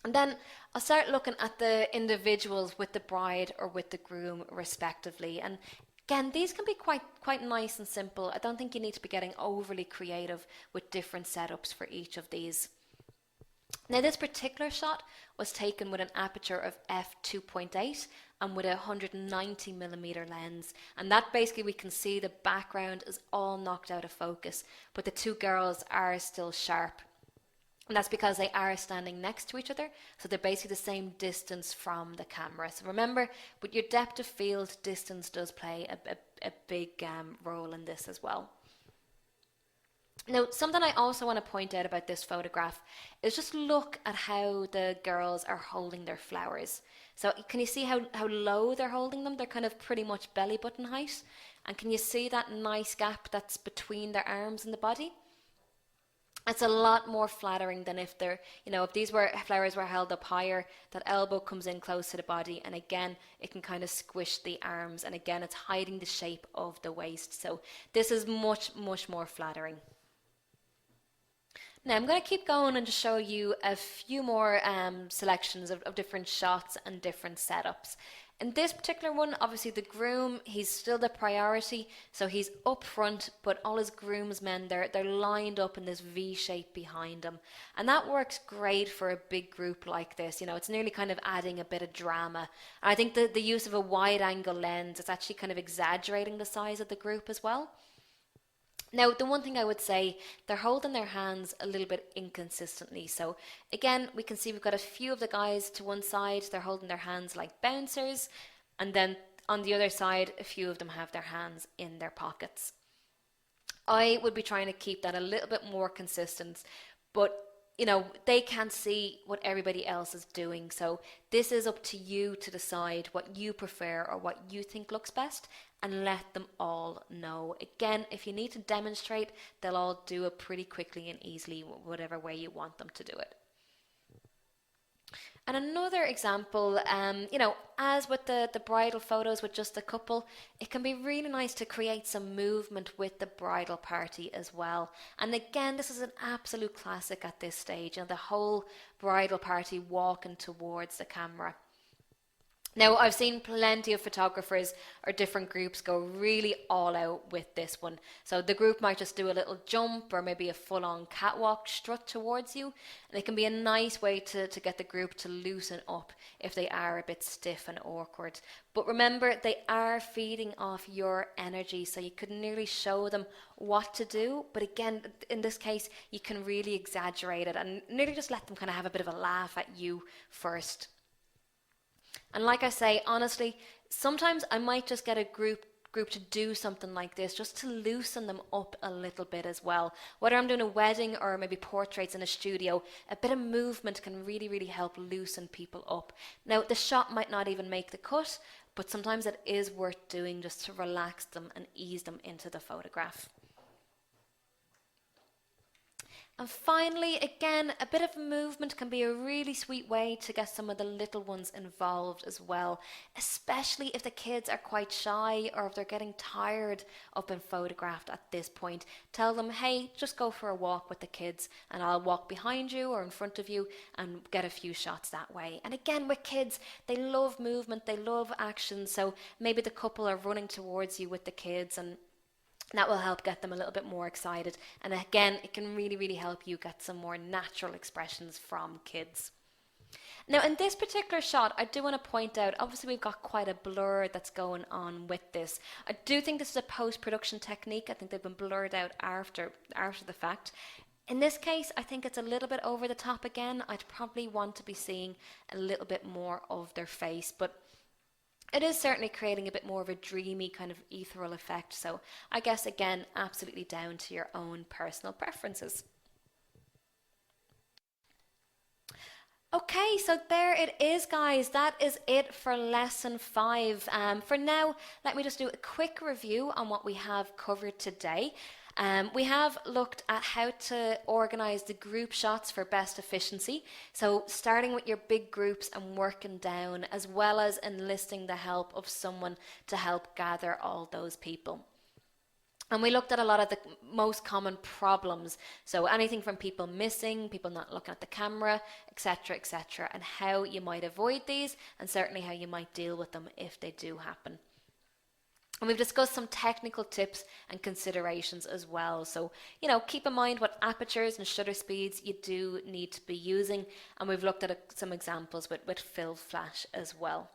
And then I'll start looking at the individuals with the bride or with the groom respectively. And again, these can be quite nice and simple. I don't think you need to be getting overly creative with different setups for each of these. Now, this particular shot was taken with an aperture of f2.8 and with a 190mm lens. And that basically, we can see the background is all knocked out of focus, but the two girls are still sharp. And that's because they are standing next to each other, so they're basically the same distance from the camera. So remember, with your depth of field, distance does play a big role in this as well. Now, something I also want to point out about this photograph is just look at how the girls are holding their flowers. So can you see how low they're holding them? They're kind of pretty much belly button height. And can you see that nice gap that's between their arms and the body? It's a lot more flattering than if they're, if these flowers were held up higher, that elbow comes in close to the body, and again, it can kind of squish the arms, and again, it's hiding the shape of the waist. So this is much, much more flattering. Now I'm going to keep going and just show you a few more selections of different shots and different setups. In this particular one, obviously the groom, he's still the priority, so he's up front, but all his groomsmen, they're lined up in this V shape behind him. And that works great for a big group like this. It's nearly kind of adding a bit of drama. And I think the use of a wide angle lens, it's actually kind of exaggerating the size of the group as well. Now, the one thing I would say, they're holding their hands a little bit inconsistently. So again, we can see we've got a few of the guys to one side, they're holding their hands like bouncers. And then on the other side, a few of them have their hands in their pockets. I would be trying to keep that a little bit more consistent, but they can't see what everybody else is doing. So this is up to you to decide what you prefer or what you think looks best, and let them all know. Again, if you need to demonstrate, they'll all do it pretty quickly and easily, whatever way you want them to do it. And another example, as with the bridal photos with just a couple, it can be really nice to create some movement with the bridal party as well. And again, this is an absolute classic at this stage, the whole bridal party walking towards the camera. Now, I've seen plenty of photographers or different groups go really all out with this one. So the group might just do a little jump or maybe a full-on catwalk strut towards you. And it can be a nice way to get the group to loosen up if they are a bit stiff and awkward. But remember, they are feeding off your energy, so you could nearly show them what to do. But again, in this case, you can really exaggerate it and nearly just let them kind of have a bit of a laugh at you first. And like I say, honestly, sometimes I might just get a group to do something like this just to loosen them up a little bit as well. Whether I'm doing a wedding or maybe portraits in a studio, a bit of movement can really, really help loosen people up. Now, the shot might not even make the cut, but sometimes it is worth doing just to relax them and ease them into the photograph. And finally, again, a bit of movement can be a really sweet way to get some of the little ones involved as well, especially if the kids are quite shy or if they're getting tired of being photographed at this point. Tell them, hey, just go for a walk with the kids and I'll walk behind you or in front of you and get a few shots that way. And again, with kids, they love movement, they love action, so maybe the couple are running towards you with the kids, and that will help get them a little bit more excited. And again, it can really, really help you get some more natural expressions from kids. Now, in this particular shot, I do want to point out, obviously we've got quite a blur that's going on with this. I do think this is a post-production technique. I think they've been blurred out after the fact. In this case, I think it's a little bit over the top again. I'd probably want to be seeing a little bit more of their face, but it is certainly creating a bit more of a dreamy kind of ethereal effect. So I guess, again, absolutely down to your own personal preferences. Okay, so there it is, guys. That is it for lesson 5. For now, let me just do a quick review on what we have covered today. We have looked at how to organize the group shots for best efficiency. So starting with your big groups and working down, as well as enlisting the help of someone to help gather all those people. And we looked at a lot of the most common problems. So anything from people missing, people not looking at the camera, etc., etc., and how you might avoid these, and certainly how you might deal with them if they do happen. And we've discussed some technical tips and considerations as well. So, keep in mind what what apertures and shutter speeds you do need to be using, and we've looked at some examples with fill flash as well.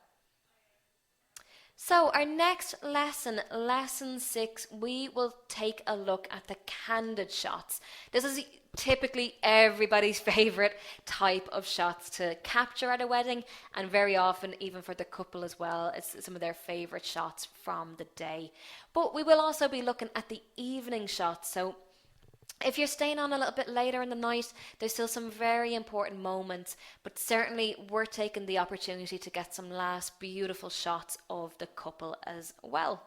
So our next lesson, lesson 6, we will take a look at the candid shots. This is typically everybody's favorite type of shots to capture at a wedding, and very often even for the couple as well, it's some of their favorite shots from the day. But we will also be looking at the evening shots. So if you're staying on a little bit later in the night, there's still some very important moments, but certainly we're taking the opportunity to get some last beautiful shots of the couple as well.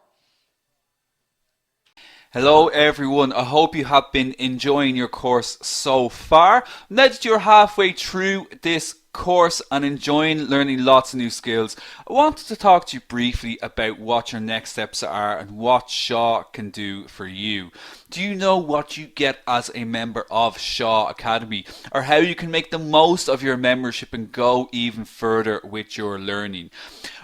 Hello everyone, I hope you have been enjoying your course so far. Now that you're halfway through this course and enjoying learning lots of new skills, I wanted to talk to you briefly about what your next steps are and what Shaw can do for you. Do you know what you get as a member of Shaw Academy, or how you can make the most of your membership and go even further with your learning?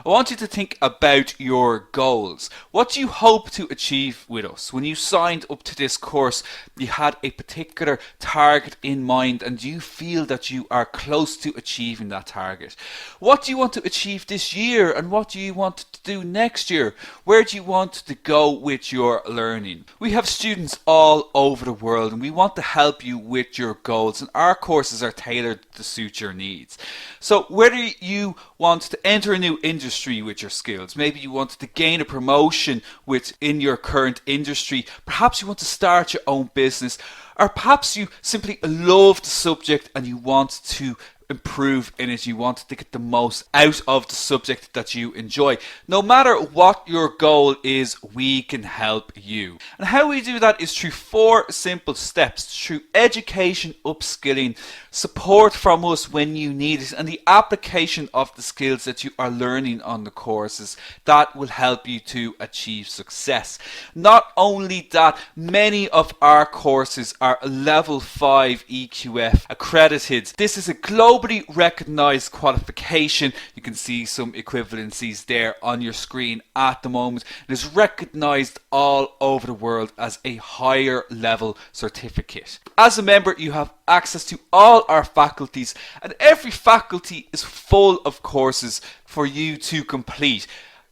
I want you to think about your goals. What do you hope to achieve with us? When you signed up to this course, you had a particular target in mind, and do you feel that you are close to achieving that target? What do you want to achieve this year, and what do you want to do next year? Where do you want to go with your learning? We have students all over the world, and we want to help you with your goals, and our courses are tailored to suit your needs. So whether you want to enter a new industry with your skills, maybe you want to gain a promotion within your current industry, perhaps you want to start your own business, or perhaps you simply love the subject and you want to improve in it, you want to get the most out of the subject that you enjoy. No matter what your goal is, we can help you. And how we do that is through 4 simple steps: through education, upskilling, support from us when you need it, and the application of the skills that you are learning on the courses that will help you to achieve success. Not only that, many of our courses are level 5 EQF accredited. This is a globally recognized qualification. You can see some equivalencies there on your screen at the moment. It is recognized all over the world as a higher level certificate. As a member, you have access to all our faculties, and every faculty is full of courses for you to complete.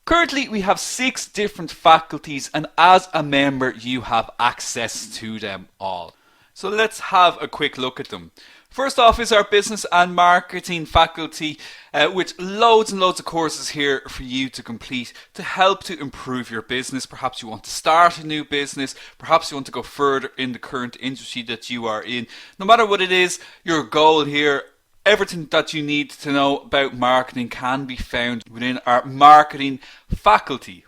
Currently, we have 6 different faculties, and as a member, you have access to them all. So let's have a quick look at them. First off is our business and marketing faculty, with loads and loads of courses here for you to complete to help to improve your business. Perhaps you want to start a new business, perhaps you want to go further in the current industry that you are in. No matter what it is, your goal here, everything that you need to know about marketing can be found within our marketing faculty.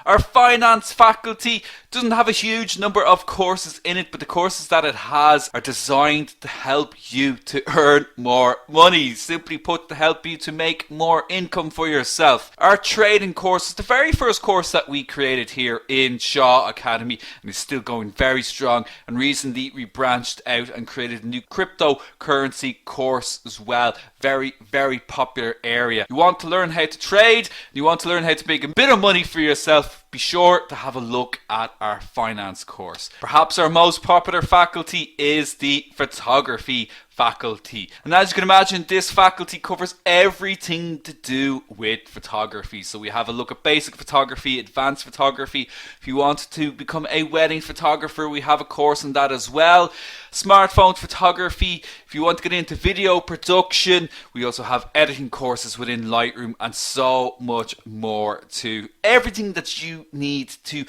Our finance faculty doesn't have a huge number of courses in it, but the courses that it has are designed to help you to earn more money. Simply put, to help you to make more income for yourself. Our trading course is the very first course that we created here in Shaw Academy, and is still going very strong. And recently we branched out and created a new cryptocurrency course as well. Very, very popular area. You want to learn how to trade, you want to learn how to make a bit of money for yourself, be sure to have a look at our finance course. Perhaps our most popular faculty is the photography faculty. And as you can imagine, this faculty covers everything to do with photography. So we have a look at basic photography, advanced photography. If you want to become a wedding photographer, we have a course on that as well. Smartphone photography. If you want to get into video production, we also have editing courses within Lightroom, and so much more too. Everything that you need to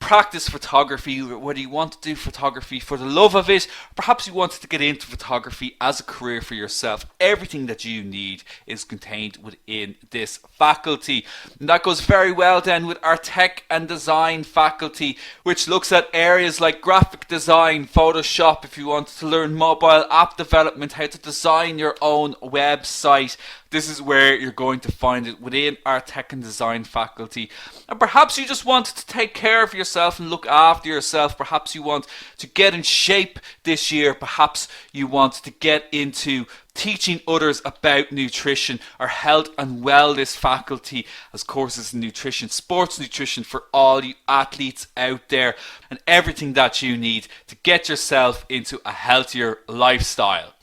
practice photography, whether you want to do photography for the love of it, perhaps you wanted to get into photography as a career for yourself, everything that you need is contained within this faculty. And that goes very well then with our tech and design faculty, which looks at areas like graphic design, Photoshop, if you want to learn mobile app development, how to design your own website. This is where you're going to find it within our tech and design faculty. And perhaps you just want to take care of yourself and look after yourself. Perhaps you want to get in shape this year. Perhaps you want to get into teaching others about nutrition. Our health and wellness faculty has courses in nutrition, sports nutrition for all you athletes out there, and everything that you need to get yourself into a healthier lifestyle.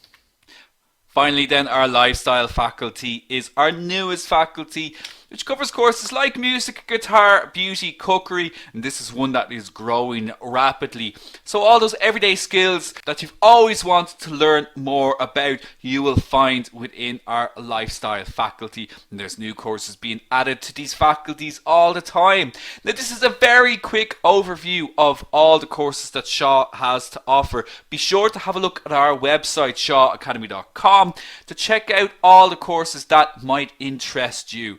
Finally then, our lifestyle faculty is our newest faculty, which covers courses like music, guitar, beauty, cookery, and this is one that is growing rapidly. So all those everyday skills that you've always wanted to learn more about, you will find within our lifestyle faculty. And there's new courses being added to these faculties all the time. Now this is a very quick overview of all the courses that Shaw has to offer. Be sure to have a look at our website, shawacademy.com, to check out all the courses that might interest you.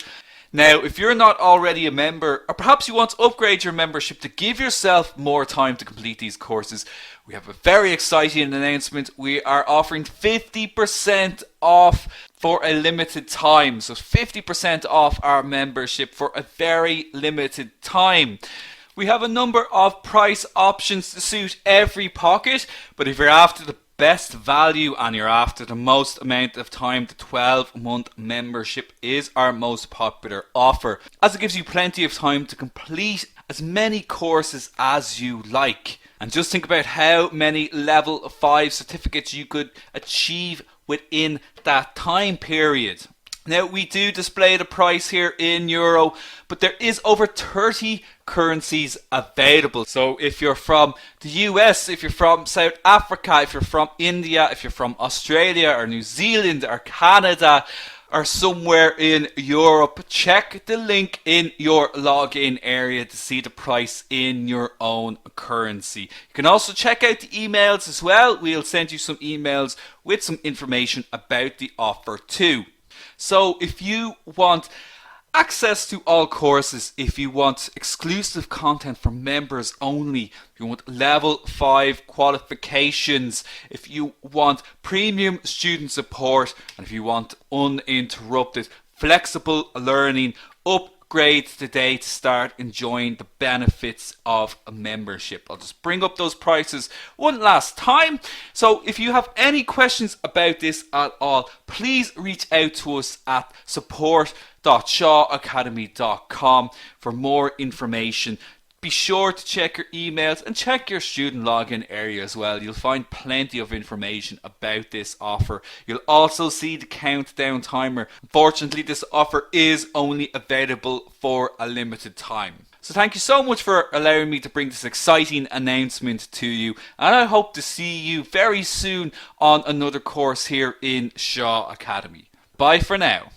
Now, if you're not already a member, or perhaps you want to upgrade your membership to give yourself more time to complete these courses, we have a very exciting announcement. We are offering 50% off for a limited time. So 50% off our membership for a very limited time. We have a number of price options to suit every pocket, but if you're after the best value and you're after the most amount of time, the 12-month membership is our most popular offer, as it gives you plenty of time to complete as many courses as you like. And just think about how many level 5 certificates you could achieve within that time period. Now we do display the price here in euro, but there is over 30 currencies available. So if you're from the US, if you're from South Africa, if you're from India, if you're from Australia or New Zealand or Canada or somewhere in Europe, check the link in your login area to see the price in your own currency. You can also check out the emails as well. We'll send you some emails with some information about the offer too. So if you want access to all courses, if you want exclusive content for members only, if you want level 5 qualifications, if you want premium student support, and if you want uninterrupted flexible learning, upgrade today to start enjoying the benefits of a membership. I'll just bring up those prices one last time. So if you have any questions about this at all, please reach out to us at support.shawacademy.com for more information. Be sure to check your emails and check your student login area as well. You'll find plenty of information about this offer. You'll also see the countdown timer. Unfortunately, this offer is only available for a limited time. So thank you so much for allowing me to bring this exciting announcement to you. And I hope to see you very soon on another course here in Shaw Academy. Bye for now.